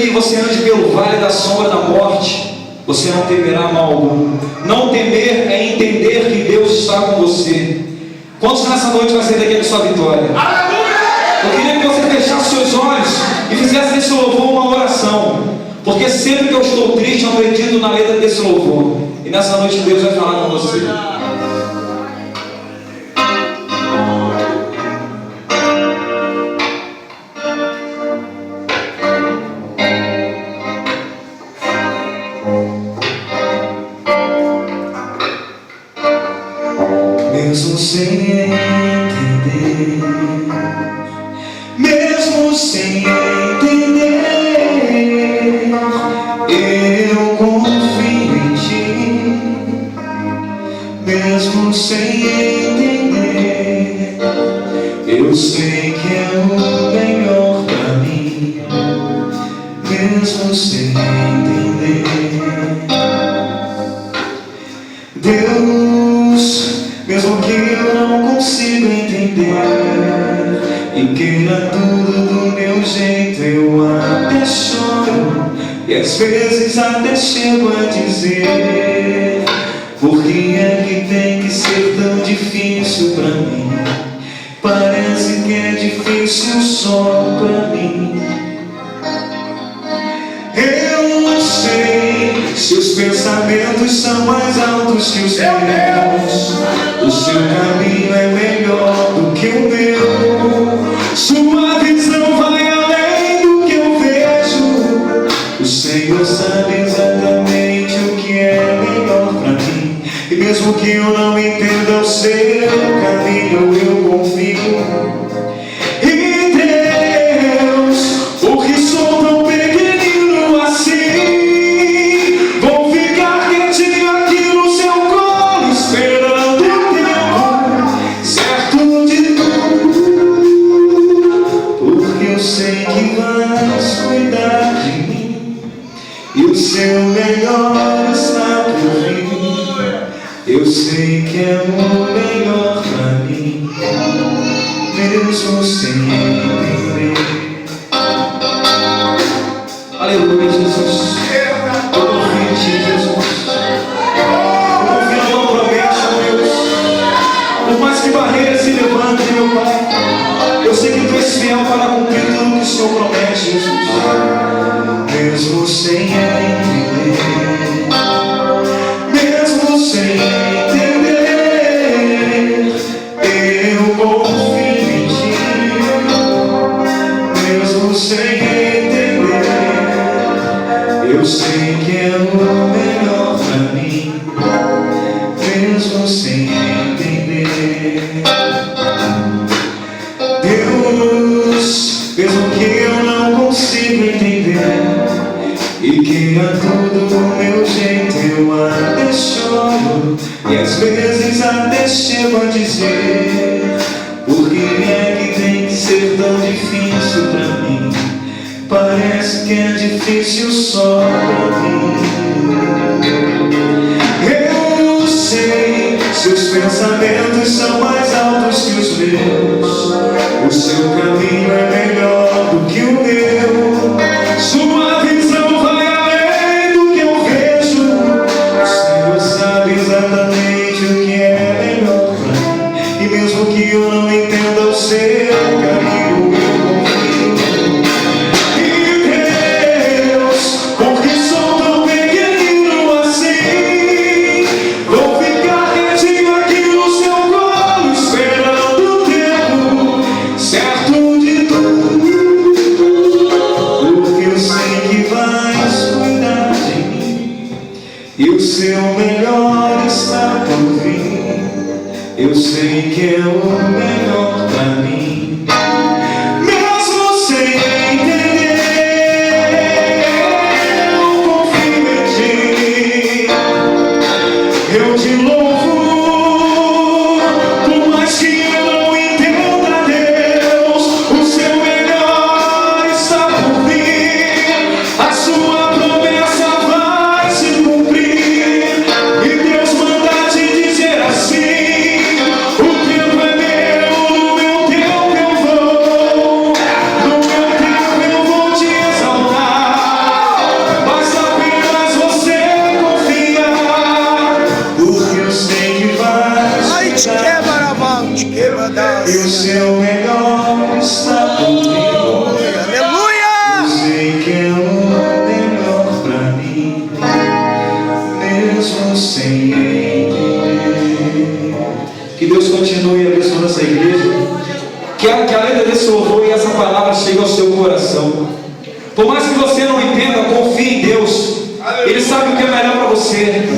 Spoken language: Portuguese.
que você ande pelo vale da sombra da morte, você não temerá mal algum. Não temer é entender que Deus está com você. Quantos nessa noite vai sair daqui com sua vitória? Eu queria que você fechasse seus olhos e fizesse desse louvor uma oração, porque sempre que eu estou triste, eu acredito na letra desse louvor. E nessa noite Deus vai falar com você. Mesmo sem entender, mesmo sem entender, eu confio em ti. Mesmo sem entender, eu sei que é o melhor pra mim. Mesmo sem entender, Deus, mesmo que eu não consiga entender e queira tudo do meu jeito, eu até choro e às vezes até chego a dizer: por que é que tem que ser tão difícil pra mim? Parece que é difícil só pra mim. Eu não sei se os pensamentos são mais altos que os meus. O seu caminho é melhor do que o meu. Sua visão vai além do que eu vejo. O Senhor sabe exatamente o que é melhor pra mim. E mesmo que eu não entenda o seu caminho, eu confio. Seu melhor está por vir. Eu sei que é o melhor pra mim, mesmo sem entender. Aleluia, Jesus. Eu confio em ti, Jesus. Eu confio na tua promessa, Deus. Por mais que barreiras se levantem, meu Pai, eu sei que tu és fiel para cumprir tudo que o Senhor promete, Jesus. Mesmo sem entender, mesmo sem entender, eu confio em ti. Mesmo sem entender, eu sei que é o melhor pra mim. Mesmo sem entender, Deus, mesmo que eu não consiga entender e queira tudo do meu jeito, eu até choro e às vezes até chego a dizer: por que é que tem que ser tão difícil pra mim? Parece que é difícil só pra mim. Eu não sei se os pensamentos são mais altos que os meus. O seu caminho é melhor do que o meu. Sua visão vai além do que eu vejo. O Senhor sabe exatamente o que é melhor pra mim. E mesmo que eu não entenda o seu caminho, eu confio. E Deus, porque sou tão pequenino assim, vou ficar quietinho aqui no seu colo, esperando o tempo certo de tudo. E o seu melhor está por vir. Eu sei que é o melhor pra mim, mesmo sem entender. Eu confio em ti, eu te louvo. Por mais que eu não entenda, Deus, o seu melhor está por vir. A sua promessa vai se cumprir. E Deus manda te dizer assim: o tempo é meu, o meu tempo continue abençoando essa igreja. Que a letra desse louvor e essa palavra chegue ao seu coração. Por mais que você não entenda, confie em Deus. Ele sabe o que é melhor para você.